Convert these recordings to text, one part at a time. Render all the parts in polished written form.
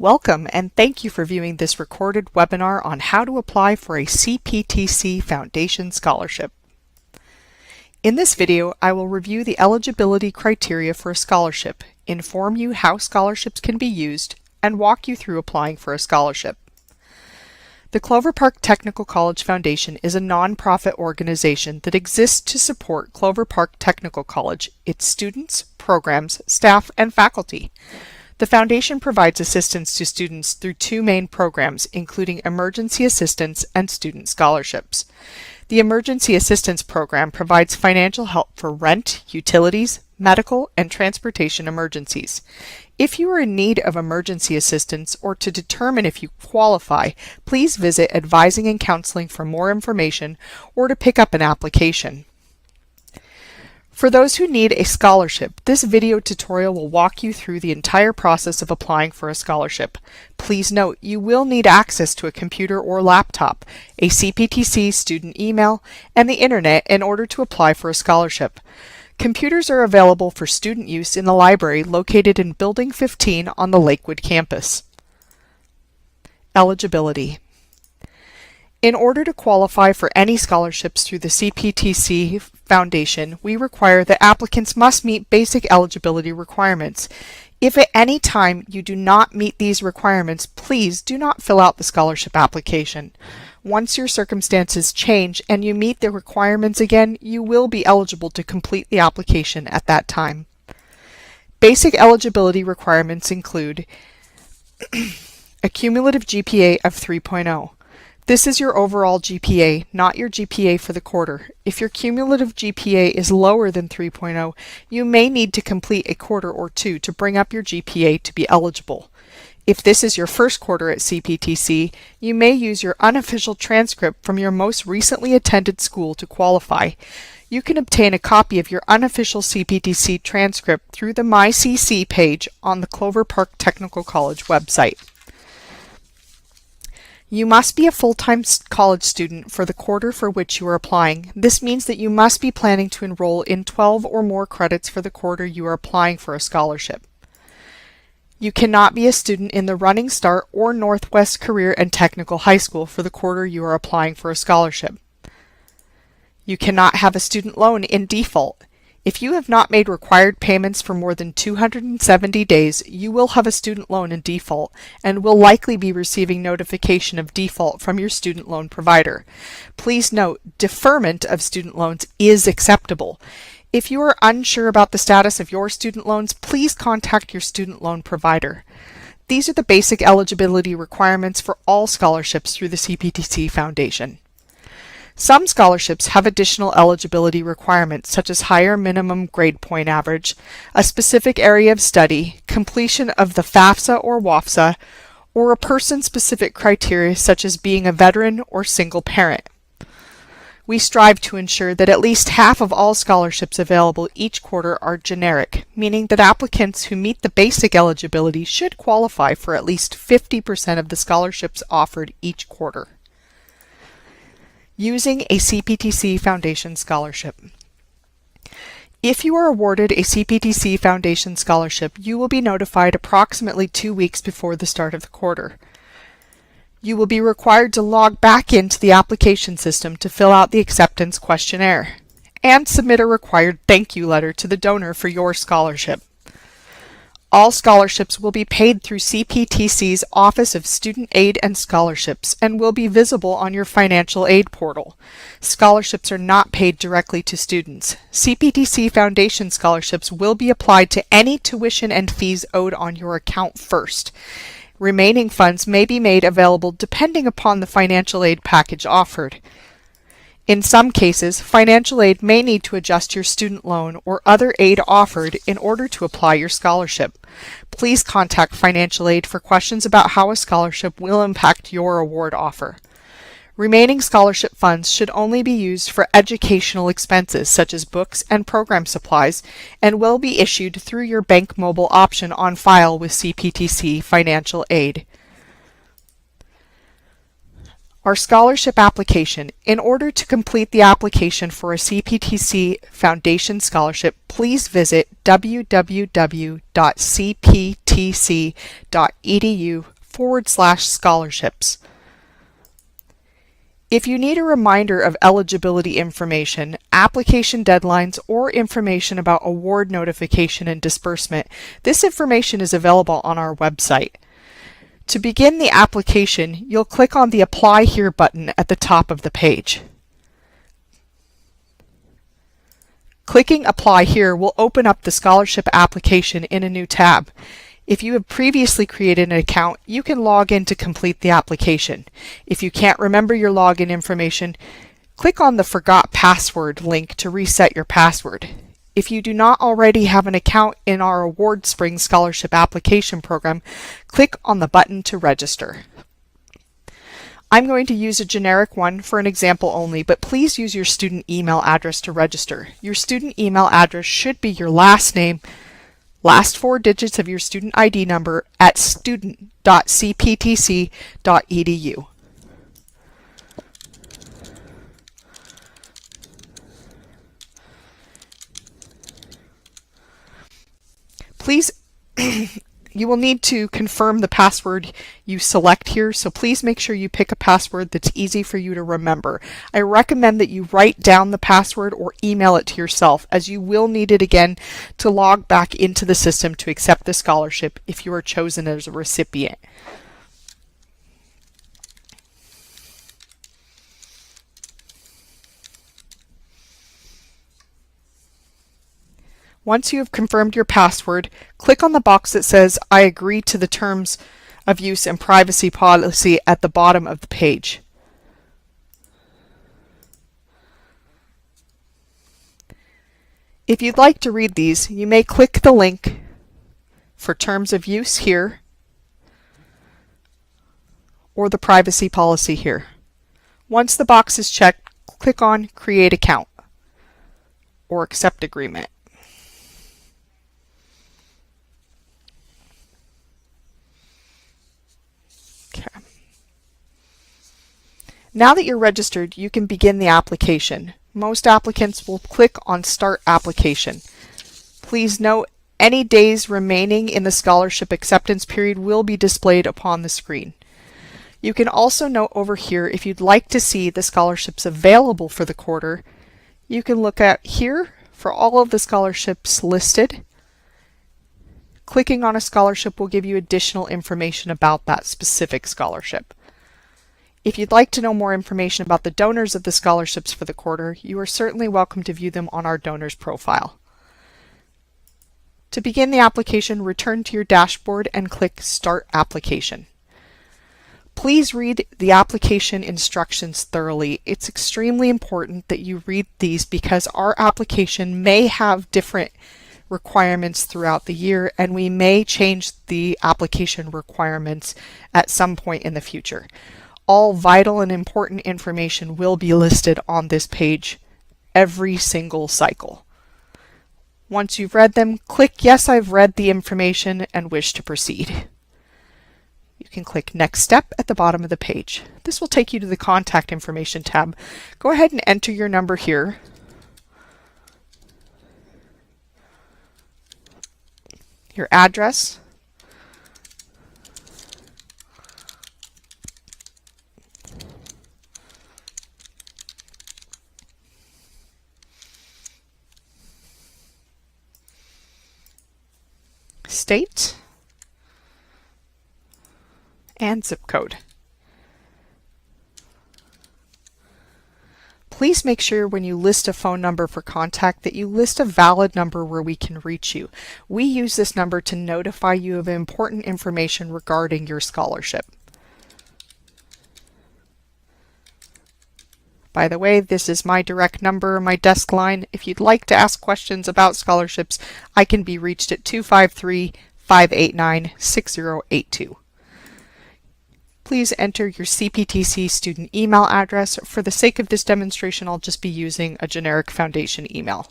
Welcome and thank you for viewing this recorded webinar on how to apply for a CPTC Foundation Scholarship. In this video, I will review the eligibility criteria for a scholarship, inform you how scholarships can be used, and walk you through applying for a scholarship. The Clover Park Technical College Foundation is a nonprofit organization that exists to support Clover Park Technical College, its students, programs, staff, and faculty. The Foundation provides assistance to students through two main programs, including Emergency Assistance and Student Scholarships. The Emergency Assistance Program provides financial help for rent, utilities, medical, and transportation emergencies. If you are in need of emergency assistance or to determine if you qualify, please visit Advising and Counseling for more information or to pick up an application. For those who need a scholarship, this video tutorial will walk you through the entire process of applying for a scholarship. Please note, you will need access to a computer or laptop, a CPTC student email, and the internet in order to apply for a scholarship. Computers are available for student use in the library located in Building 15 on the Lakewood campus. Eligibility. In order to qualify for any scholarships through the CPTC Foundation, we require that applicants must meet basic eligibility requirements. If at any time you do not meet these requirements, please do not fill out the scholarship application. Once your circumstances change and you meet the requirements again, you will be eligible to complete the application at that time. Basic eligibility requirements include a cumulative GPA of 3.0. This is your overall GPA, not your GPA for the quarter. If your cumulative GPA is lower than 3.0, you may need to complete a quarter or two to bring up your GPA to be eligible. If this is your first quarter at CPTC, you may use your unofficial transcript from your most recently attended school to qualify. You can obtain a copy of your unofficial CPTC transcript through the MyCC page on the Clover Park Technical College website. You must be a full-time college student for the quarter for which you are applying. This means that you must be planning to enroll in 12 or more credits for the quarter you are applying for a scholarship. You cannot be a student in the Running Start or Northwest Career and Technical High School for the quarter you are applying for a scholarship. You cannot have a student loan in default. If you have not made required payments for more than 270 days, you will have a student loan in default and will likely be receiving notification of default from your student loan provider. Please note, deferment of student loans is acceptable. If you are unsure about the status of your student loans, please contact your student loan provider. These are the basic eligibility requirements for all scholarships through the CPTC Foundation. Some scholarships have additional eligibility requirements such as higher minimum grade point average, a specific area of study, completion of the FAFSA or WAFSA, or a person-specific criteria such as being a veteran or single parent. We strive to ensure that at least half of all scholarships available each quarter are generic, meaning that applicants who meet the basic eligibility should qualify for at least 50% of the scholarships offered each quarter. Using a CPTC Foundation Scholarship. If you are awarded a CPTC Foundation Scholarship, you will be notified approximately 2 weeks before the start of the quarter. You will be required to log back into the application system to fill out the acceptance questionnaire and submit a required thank you letter to the donor for your scholarship. All scholarships will be paid through CPTC's Office of Student Aid and Scholarships and will be visible on your financial aid portal. Scholarships are not paid directly to students. CPTC Foundation scholarships will be applied to any tuition and fees owed on your account first. Remaining funds may be made available depending upon the financial aid package offered. In some cases, financial aid may need to adjust your student loan or other aid offered in order to apply your scholarship. Please contact financial aid for questions about how a scholarship will impact your award offer. Remaining scholarship funds should only be used for educational expenses such as books and program supplies and will be issued through your bank mobile option on file with CPTC Financial Aid. Our scholarship application. In order to complete the application for a CPTC Foundation Scholarship, please visit www.cptc.edu /scholarships. If you need a reminder of eligibility information, application deadlines, or information about award notification and disbursement, this information is available on our website. To begin the application, you'll click on the Apply Here button at the top of the page. Clicking Apply Here will open up the scholarship application in a new tab. If you have previously created an account, you can log in to complete the application. If you can't remember your login information, click on the Forgot Password link to reset your password. If you do not already have an account in our Award Spring Scholarship Application Program, click on the button to register. I'm going to use a generic one for an example only, but please use your student email address to register. Your student email address should be your last name, last 4 digits of your student ID number at student.cptc.edu. Please, you will need to confirm the password you select here, so please make sure you pick a password that's easy for you to remember. I recommend that you write down the password or email it to yourself, as you will need it again to log back into the system to accept the scholarship if you are chosen as a recipient. Once you have confirmed your password, click on the box that says I agree to the terms of use and privacy policy at the bottom of the page. If you'd like to read these, you may click the link for terms of use here or the privacy policy here. Once the box is checked, click on Create Account or Accept Agreement. Now that you're registered, you can begin the application. Most applicants will click on Start Application. Please note, any days remaining in the scholarship acceptance period will be displayed upon the screen. You can also note over here, if you'd like to see the scholarships available for the quarter, you can look at here for all of the scholarships listed. Clicking on a scholarship will give you additional information about that specific scholarship. If you'd like to know more information about the donors of the scholarships for the quarter, you are certainly welcome to view them on our donors profile. To begin the application, return to your dashboard and click Start Application. Please read the application instructions thoroughly. It's extremely important that you read these because our application may have different requirements throughout the year, and we may change the application requirements at some point in the future. All vital and important information will be listed on this page every single cycle. Once you've read them, click Yes, I've read the information and wish to proceed. You can click Next Step at the bottom of the page. This will take you to the Contact Information tab. Go ahead and enter your number here. Your address. State and zip code. Please make sure when you list a phone number for contact that you list a valid number where we can reach you. We use this number to notify you of important information regarding your scholarship. By the way, this is my direct number, my desk line. If you'd like to ask questions about scholarships, I can be reached at 253-589-6082. Please enter your CPTC student email address. For the sake of this demonstration, I'll just be using a generic foundation email.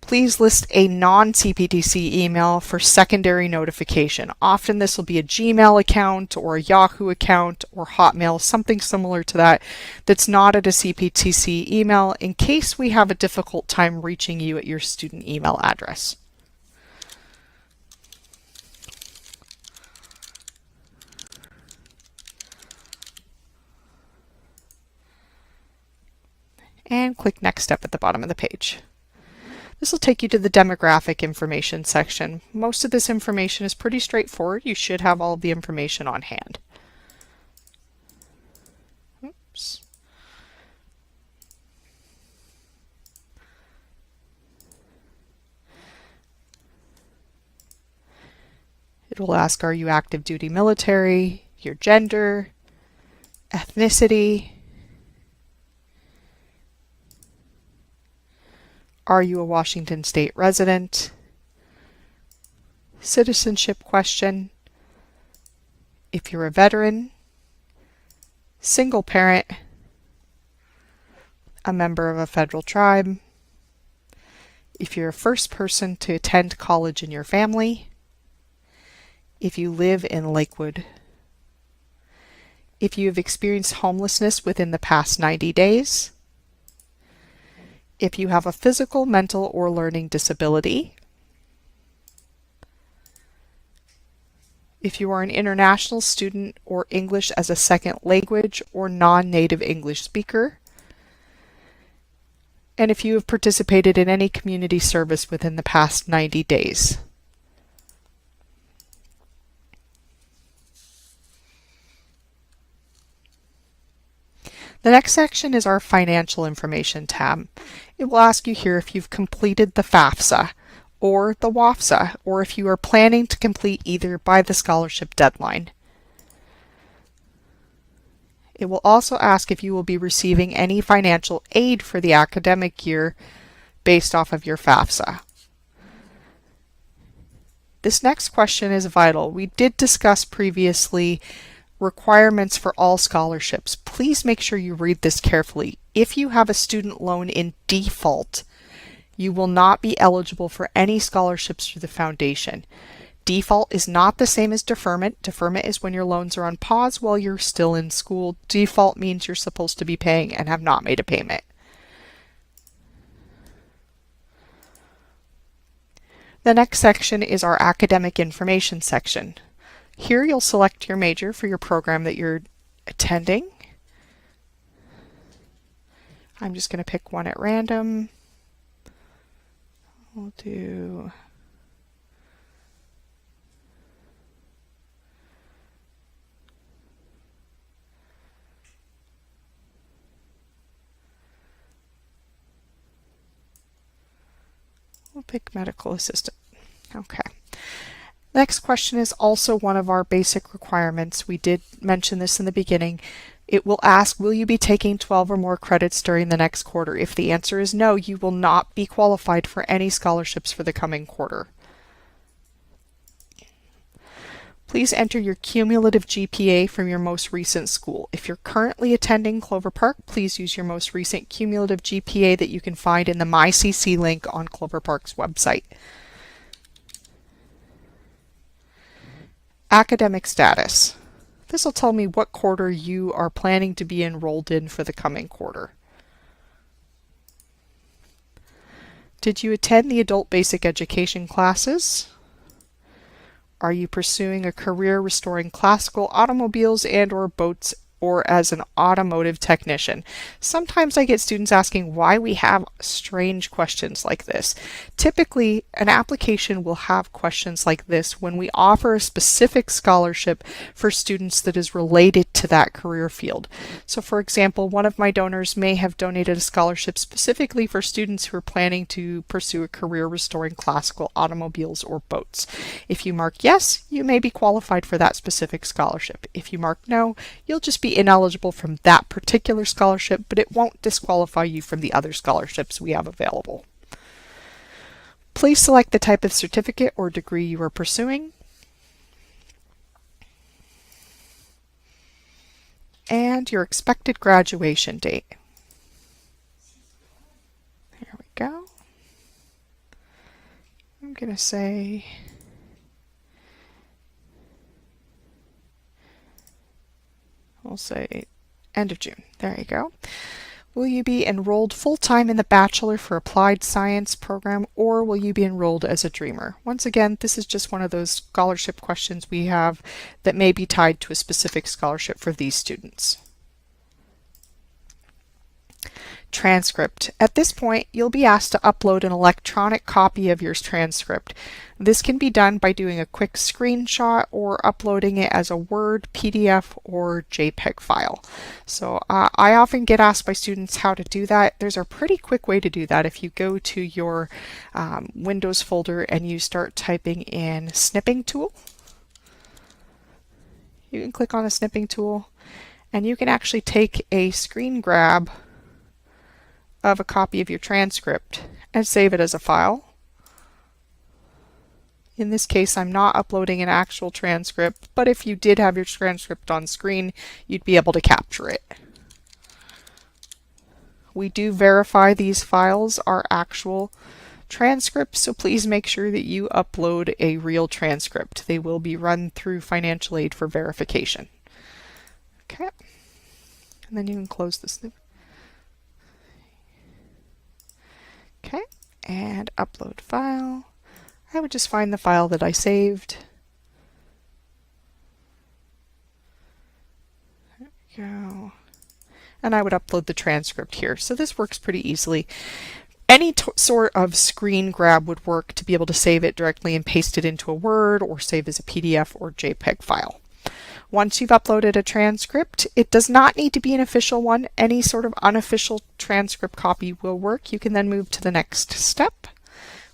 Please list a non-CPTC email for secondary notification. Often this will be a Gmail account or a Yahoo account or Hotmail, something similar to that, that's not at a CPTC email in case we have a difficult time reaching you at your student email address. and click Next Step at the bottom of the page. This will take you to the demographic information section. Most of this information is pretty straightforward. You should have all of the information on hand. Oops. It will ask, are you active duty military, your gender, ethnicity, are you a Washington State resident, citizenship question, if you're a veteran, single parent, a member of a federal tribe, if you're a first person to attend college in your family, if you live in Lakewood, if you have experienced homelessness within the past 90 days, if you have a physical, mental, or learning disability, if you are an international student or English as a second language or non-native English speaker, and if you have participated in any community service within the past 90 days. The next section is our financial information tab. It will ask you here if you've completed the FAFSA or the WAFSA, or if you are planning to complete either by the scholarship deadline. It will also ask if you will be receiving any financial aid for the academic year based off of your FAFSA. This next question is vital. We did discuss previously requirements for all scholarships. Please make sure you read this carefully. If you have a student loan in default, you will not be eligible for any scholarships through the foundation. Default is not the same as deferment. Deferment is when your loans are on pause while you're still in school. Default means you're supposed to be paying and have not made a payment. The next section is our academic information section. Here you'll select your major for your program that you're attending. I'm just going to pick one at random. We'll do pick medical assistant. Okay. Next question is also one of our basic requirements. We did mention this in the beginning. It will ask, will you be taking 12 or more credits during the next quarter? If the answer is no, you will not be qualified for any scholarships for the coming quarter. Please enter your cumulative GPA from your most recent school. If you're currently attending Clover Park, please use your most recent cumulative GPA that you can find in the MyCC link on Clover Park's website. Academic status. This will tell me what quarter you are planning to be enrolled in for the coming quarter. Did you attend the adult basic education classes? Are you pursuing a career restoring classical automobiles and or boats or as an automotive technician? Sometimes I get students asking why we have strange questions like this. Typically, an application will have questions like this when we offer a specific scholarship for students that is related to that career field. So for example, one of my donors may have donated a scholarship specifically for students who are planning to pursue a career restoring classical automobiles or boats. If you mark yes, you may be qualified for that specific scholarship. If you mark no, you'll just be ineligible from that particular scholarship, but it won't disqualify you from the other scholarships we have available. Please select the type of certificate or degree you are pursuing. And your expected graduation date. There we go. I'm going to say we'll say end of June. There you go. Will you be enrolled full-time in the Bachelor for Applied Science program, or will you be enrolled as a Dreamer? Once again, this is just one of those scholarship questions we have that may be tied to a specific scholarship for these students. Transcript. At this point, you'll be asked to upload an electronic copy of your transcript. This can be done by doing a quick screenshot or uploading it as a Word, PDF, or JPEG file. So I often get asked by students how to do that. There's a pretty quick way to do that. If you go to your Windows folder and you start typing in snipping tool, you can click on the snipping tool and you can actually take a screen grab of a copy of your transcript and save it as a file. In this case, I'm not uploading an actual transcript, but if you did have your transcript on screen, you'd be able to capture it. We do verify these files are actual transcripts, so please make sure that you upload a real transcript. They will be run through financial aid for verification. Okay, and then you can close this. Okay, and upload file. I would just find the file that I saved. There we go. And I would upload the transcript here. So this works pretty easily. Any sort of screen grab would work to be able to save it directly and paste it into a Word or save as a PDF or JPEG file. Once you've uploaded a transcript, it does not need to be an official one. Any sort of unofficial transcript copy will work. You can then move to the next step,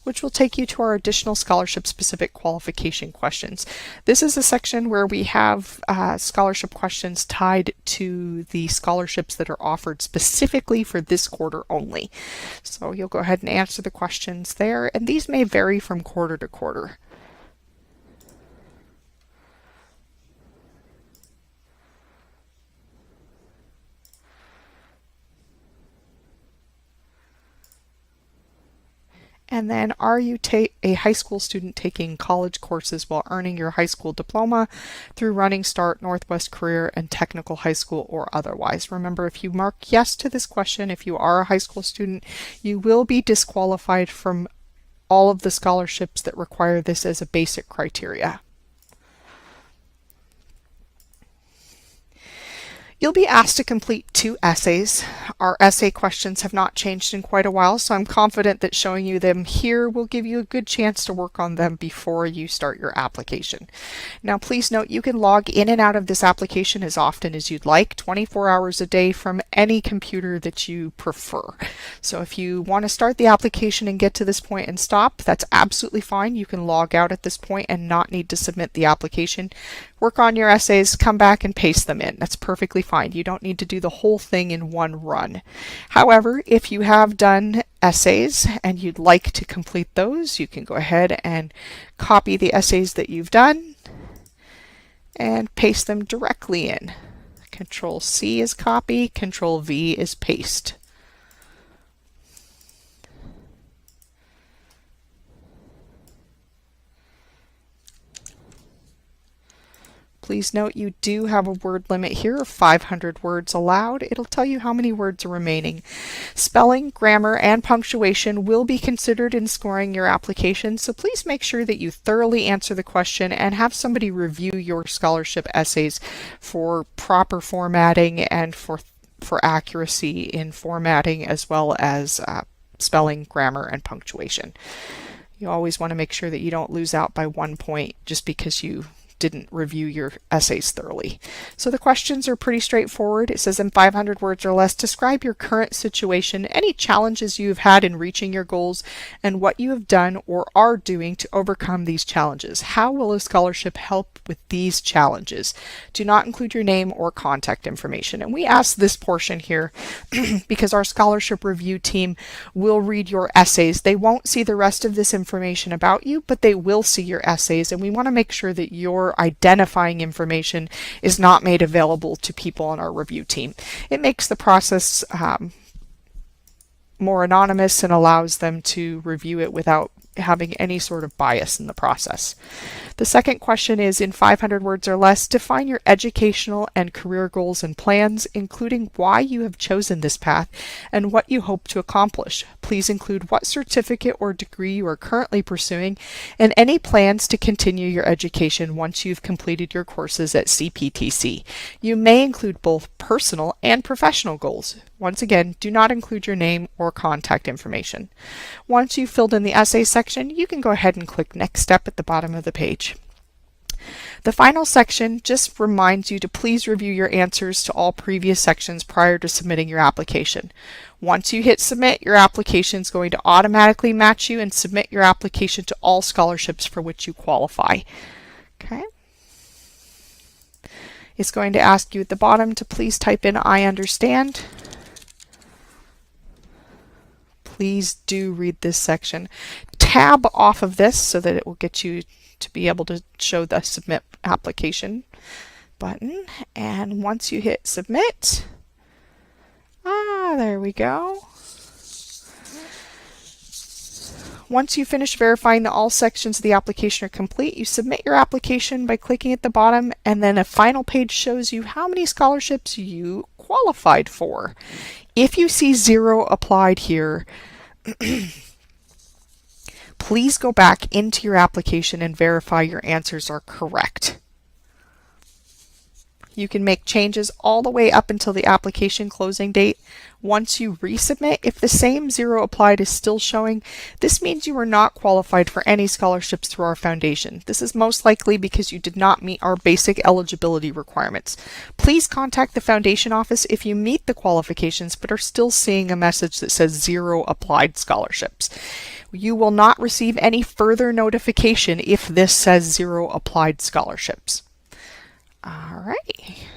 which will take you to our additional scholarship-specific qualification questions. This is a section where we have scholarship questions tied to the scholarships that are offered specifically for this quarter only. So you'll go ahead and answer the questions there, and these may vary from quarter to quarter. And then, are you a high school student taking college courses while earning your high school diploma through Running Start, Northwest Career, and Technical High School or otherwise? Remember, if you mark yes to this question, if you are a high school student, you will be disqualified from all of the scholarships that require this as a basic criteria. You'll be asked to complete 2 essays. Our essay questions have not changed in quite a while, so I'm confident that showing you them here will give you a good chance to work on them before you start your application. Now please note you can log in and out of this application as often as you'd like, 24 hours a day from any computer that you prefer. So if you want to start the application and get to this point and stop, that's absolutely fine. You can log out at this point and not need to submit the application. Work on your essays, come back and paste them in. That's perfectly fine. You don't need to do the whole thing in one run. However, if you have done essays and you'd like to complete those, you can go ahead and copy the essays that you've done and paste them directly in. Control C is copy, Control V is paste. Please note you do have a word limit here of 500 words allowed. It'll tell you how many words are remaining. Spelling, grammar, and punctuation will be considered in scoring your application, so please make sure that you thoroughly answer the question and have somebody review your scholarship essays for proper formatting and for accuracy in formatting, as well as spelling, grammar, and punctuation. You always want to make sure that you don't lose out by 1 point just because you didn't review your essays thoroughly. So the questions are pretty straightforward. It says in 500 words or less, describe your current situation, any challenges you've had in reaching your goals, and what you have done or are doing to overcome these challenges. How will a scholarship help with these challenges? Do not include your name or contact information. And we ask this portion here because our scholarship review team will read your essays. They won't see the rest of this information about you, but they will see your essays, and we want to make sure that your identifying information is not made available to people on our review team. It makes the process more anonymous and allows them to review it without having any sort of bias in the process. The second question is, in 500 words or less, define your educational and career goals and plans, including why you have chosen this path and what you hope to accomplish. Please please include what certificate or degree you are currently pursuing and any plans to continue your education once you've completed your courses at CPTC. You may include both personal and professional goals. Once again, do not include your name or contact information. Once you've filled in the essay section, you can go ahead and click Next Step at the bottom of the page. The final section just reminds you to please review your answers to all previous sections prior to submitting your application. Once you hit submit, your application is going to automatically match you and submit your application to all scholarships for which you qualify. Okay. It's going to ask you at the bottom to please type in I understand. Please do read this section. Tab off of this so that it will get you to be able to show the submit application button, and once you hit submit, there we go. Once you finish verifying that all sections of the application are complete, you submit your application by clicking at the bottom, and then a final page shows you how many scholarships you qualified for. If you see 0 applied here, please go back into your application and verify your answers are correct. You can make changes all the way up until the application closing date. Once you resubmit, if the same 0 applied is still showing, this means you are not qualified for any scholarships through our foundation. This is most likely because you did not meet our basic eligibility requirements. Please contact the foundation office if you meet the qualifications but are still seeing a message that says 0 applied scholarships. You will not receive any further notification if this says 0 applied scholarships. All right.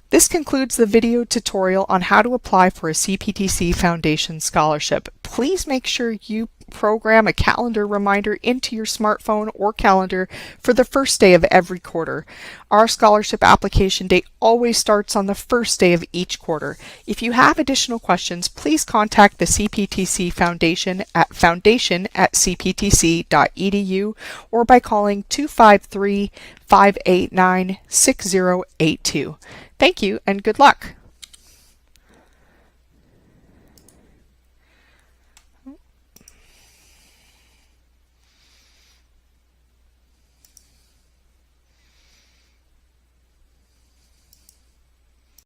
This concludes the video tutorial on how to apply for a CPTC Foundation Scholarship. Please make sure you program a calendar reminder into your smartphone or calendar for the first day of every quarter. Our scholarship application date always starts on the first day of each quarter. If you have additional questions, please contact the CPTC Foundation at foundation@cptc.edu or by calling 253-589-6082. Thank you and good luck.